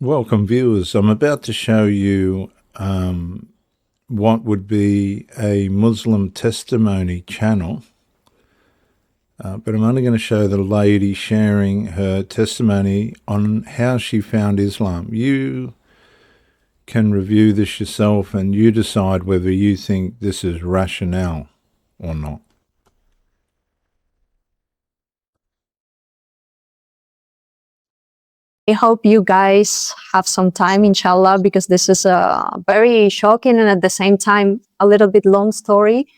Welcome viewers, I'm about to show you what would be a Muslim testimony channel, but I'm only going to show the lady sharing her testimony on how she found Islam. You can review this yourself and you decide whether you think this is rationale or not. I hope you guys have some time, inshallah, because this is a very shocking and at the same time a little bit long story.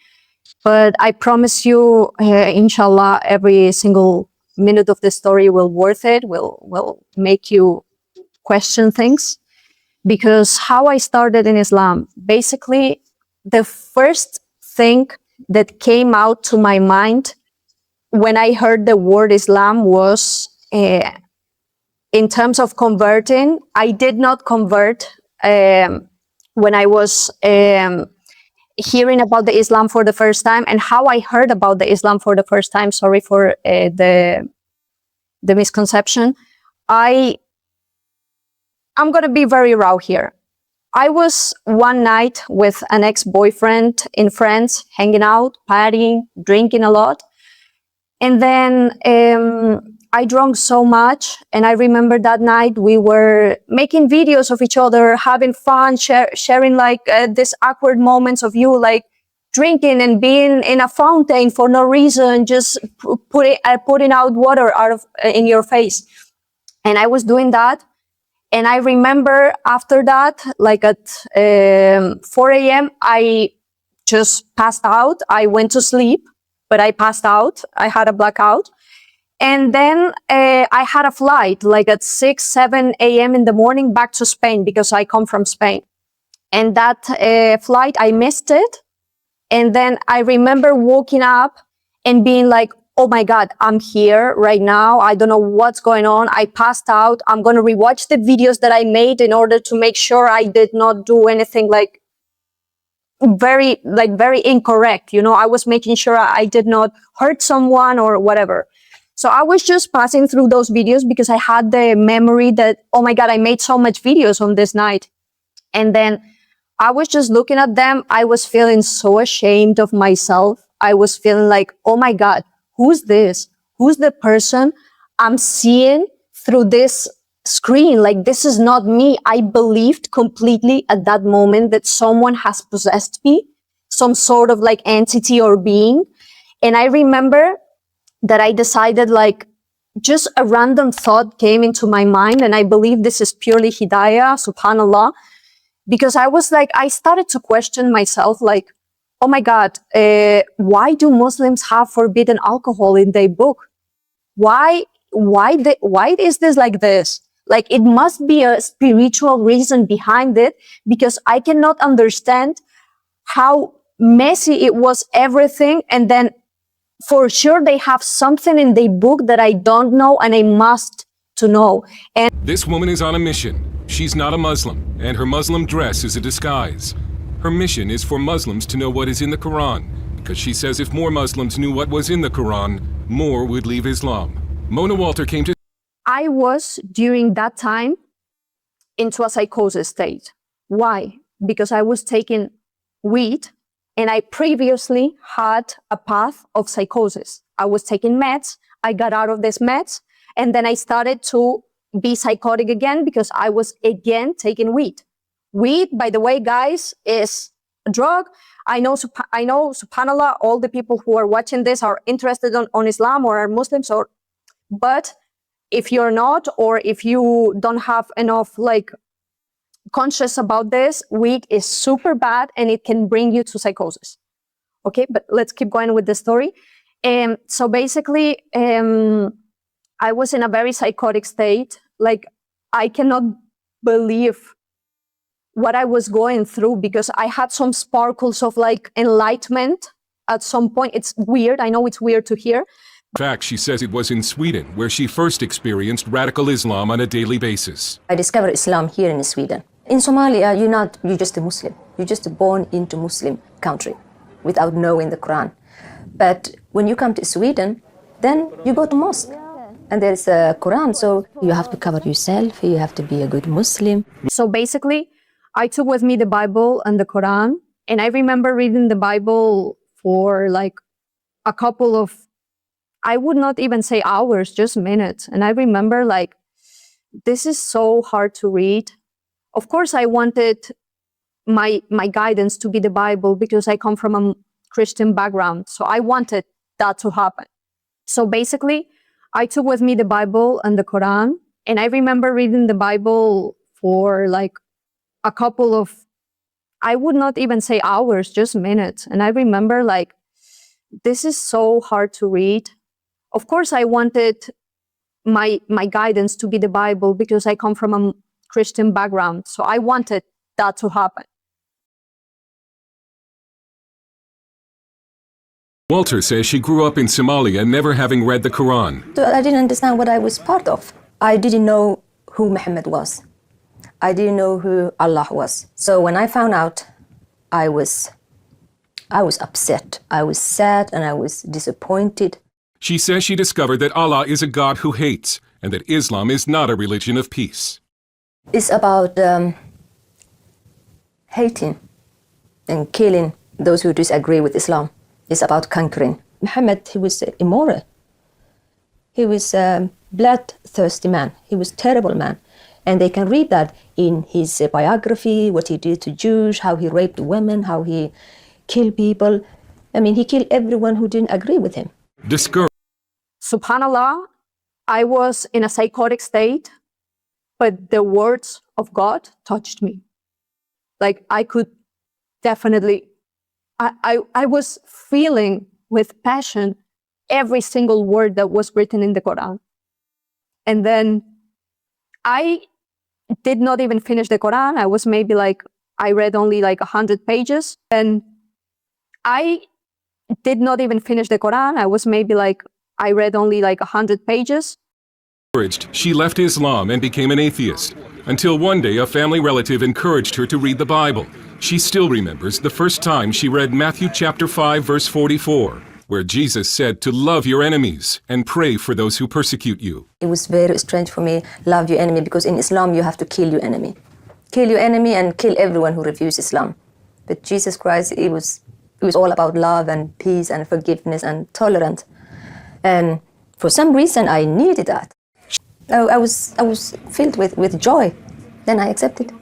But I promise you, inshallah, every single minute of the story will worth it, will make you question things. Because how I started in Islam, basically the first thing that came out to my mind when I heard the word Islam was in terms of converting. I did not convert when I was hearing about the Islam for the first time. And how I heard about the Islam for the first time, sorry for the misconception, I'm going to be very raw here. I was one night with an ex-boyfriend in France, hanging out, partying, drinking a lot. And then I drank so much, and I remember that night we were making videos of each other, having fun, sharing like these awkward moments of you like drinking and being in a fountain for no reason, just putting out water in your face. And I was doing that, and I remember after that, like at 4 a.m., I just passed out. I went to sleep, but I passed out. I had a blackout. And then I had a flight like at 6, 7 a.m. in the morning back to Spain because I come from Spain. And that flight, I missed it. And then I remember waking up and being like, oh my God, I'm here right now. I don't know what's going on. I passed out. I'm going to rewatch the videos that I made in order to make sure I did not do anything like very incorrect. You know, I was making sure I did not hurt someone or whatever. So I was just passing through those videos because I had the memory that, oh my God, I made so much videos on this night. And then I was just looking at them. I was feeling so ashamed of myself. I was feeling like, oh my God, who's this? Who's the person I'm seeing through this screen? Like, this is not me. I believed completely at that moment that someone has possessed me, some sort of like entity or being. And I remember that I decided, like, just a random thought came into my mind, and I believe this is purely hidayah, subhanallah, because I was like, I started to question myself, like, oh my God, why do Muslims have forbidden alcohol in their book? Why is this like this? Like, it must be a spiritual reason behind it, because I cannot understand how messy it was, everything, and then for sure they have something in their book that I don't know and I must to know. And this woman is on a mission. She's not a Muslim, and her Muslim dress is a disguise. Her mission is for Muslims to know what is in the Quran, because she says if more Muslims knew what was in the Quran, more would leave Islam. Mona Walter came to... I was, during that time, into a psychosis state. Why? Because I was taking weed, and I previously had a path of psychosis. I was taking meds, I got out of these meds, and then I started to be psychotic again because I was again taking weed. Weed, by the way, guys, is a drug. I know, subhanAllah, all the people who are watching this are interested on Islam or are Muslims, but if you're not, or if you don't have enough like conscious about this, weed is super bad and it can bring you to psychosis. Okay, but let's keep going with the story. So basically, I was in a very psychotic state. Like, I cannot believe what I was going through, because I had some sparkles of like enlightenment at some point. It's weird. I know it's weird to hear. In fact, she says it was in Sweden where she first experienced radical Islam on a daily basis. I discovered Islam here in Sweden. In Somalia, you're just a Muslim. You're just born into Muslim country without knowing the Quran. But when you come to Sweden, then you go to mosque. and there's a Quran, so you have to cover yourself, you have to be a good Muslim. So basically, I took with me the Bible and the Quran, and I remember reading the Bible for like a couple of, I would not even say hours, just minutes. And I remember like, this is so hard to read. Of course, I wanted my guidance to be the Bible because I come from a Christian background. So I wanted that to happen. So basically, I took with me the Bible and the Quran, and I remember reading the Bible for like a couple of, I would not even say hours, just minutes. And I remember like, this is so hard to read. Of course, I wanted my guidance to be the Bible because I come from a Christian background. So I wanted that to happen. Walter says she grew up in Somalia never having read the Quran. So I didn't understand what I was part of. I didn't know who Muhammad was. I didn't know who Allah was. So when I found out, I was upset. I was sad and I was disappointed. She says she discovered that Allah is a God who hates and that Islam is not a religion of peace. It's about hating and killing those who disagree with Islam. It's about conquering. Muhammad, he was immoral. He was a bloodthirsty man. He was a terrible man. And they can read that in his biography, what he did to Jews, how he raped women, how he killed people. I mean, he killed everyone who didn't agree with him. Discouraged. SubhanAllah, I was in a psychotic state, but the words of God touched me. Like I could definitely, I was feeling with passion every single word that was written in the Quran. And then I did not even finish the Quran. I was maybe like, I read only like 100 pages. And I did not even finish the Quran. I was maybe like, I read only like 100 pages. She left Islam and became an atheist, until one day a family relative encouraged her to read the Bible. She still remembers the first time she read Matthew chapter 5, verse 44, where Jesus said to love your enemies and pray for those who persecute you. It was very strange for me, love your enemy, because in Islam you have to kill your enemy. Kill your enemy and kill everyone who refuses Islam. But Jesus Christ, it was all about love and peace and forgiveness and tolerance. And for some reason I needed that. I was filled with joy. Then I accepted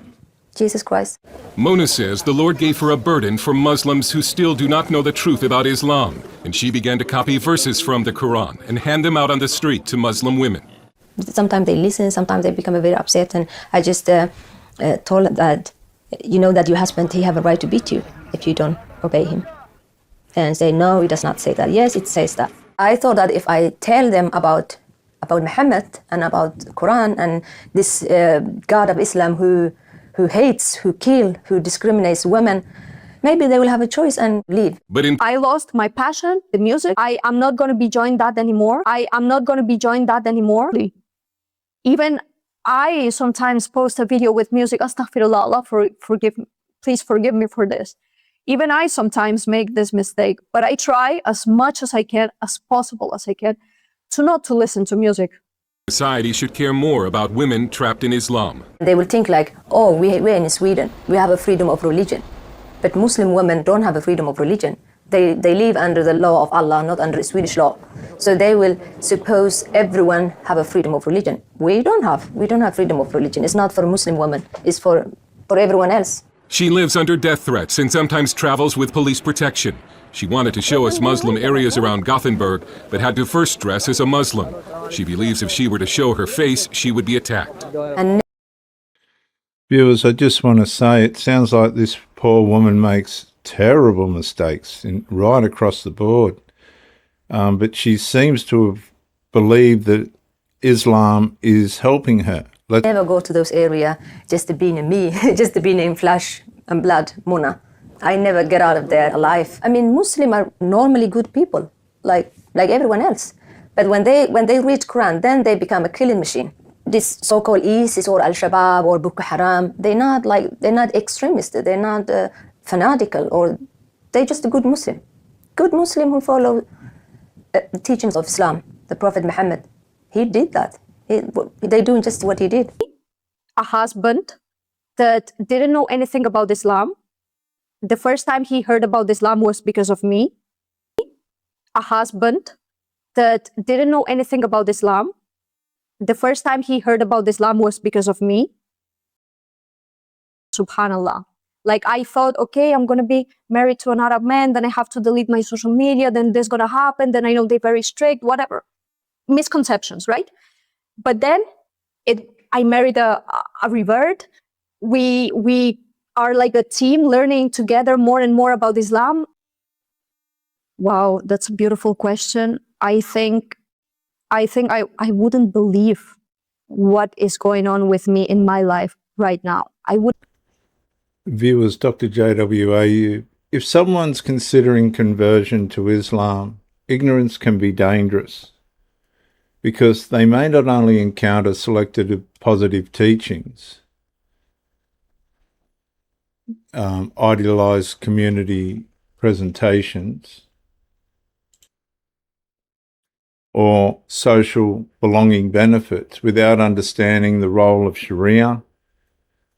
Jesus Christ. Mona says the Lord gave her a burden for Muslims who still do not know the truth about Islam, and she began to copy verses from the Quran and hand them out on the street to Muslim women. Sometimes they listen, sometimes they become very upset, and I just told them that, you know that your husband, he have a right to beat you if you don't obey him. And say, no, it does not say that. Yes, it says that. I thought that if I tell them about Muhammad and about Quran and this God of Islam who hates, who kills, who discriminates women, maybe they will have a choice and leave. But I lost my passion, the music. I am not going to be joined that anymore. Even I sometimes post a video with music. Astaghfirullah, Allah forgive me. Please forgive me for this. Even I sometimes make this mistake, but I try as much as I can, as possible as I can, not to listen to music. Society should care more about women trapped in Islam. They will think like, oh, we're in Sweden, we have a freedom of religion. But Muslim women don't have a freedom of religion. They live under the law of Allah, not under Swedish law. So they will suppose everyone have a freedom of religion. We don't have freedom of religion. It's not for Muslim women, it's for everyone else. She lives under death threats and sometimes travels with police protection. She wanted to show us Muslim areas around Gothenburg, but had to first dress as a Muslim. She believes if she were to show her face, she would be attacked. And Viewers, I just want to say it sounds like this poor woman makes terrible mistakes right across the board. But she seems to have believed that Islam is helping her. never go to those areas just to be in me, just to be in flesh and blood, Mona. I never get out of there alive. I mean, Muslims are normally good people, like everyone else. But when they read Quran, then they become a killing machine. This so-called ISIS or Al-Shabaab or Boko Haram, they're not extremists, they're not fanatical, or they're just a good Muslim who follow the teachings of Islam. The Prophet Muhammad, He did that. They're doing just what he did. A husband that didn't know anything about Islam. The first time he heard about Islam was because of me. A husband that didn't know anything about Islam. The first time he heard about Islam was because of me. Subhanallah. Like I thought, okay, I'm going to be married to an Arab man, then I have to delete my social media, then this is going to happen, then I know they're very strict, whatever. Misconceptions, right? But then I married a revert. We are like a team learning together more and more about Islam. Wow, that's a beautiful question. I think I wouldn't believe what is going on with me in my life right now. I would. Viewers, Dr. JWAU, if someone's considering conversion to Islam, ignorance can be dangerous because they may not only encounter selected positive teachings, idealized community presentations, or social belonging benefits without understanding the role of Sharia,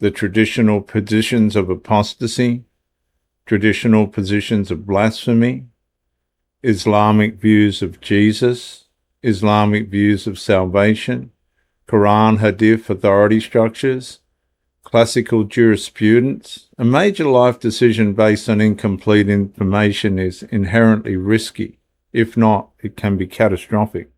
the traditional positions of apostasy, traditional positions of blasphemy, Islamic views of Jesus, Islamic views of salvation, Quran Hadith authority structures, classical jurisprudence. A major life decision based on incomplete information is inherently risky. If not, it can be catastrophic.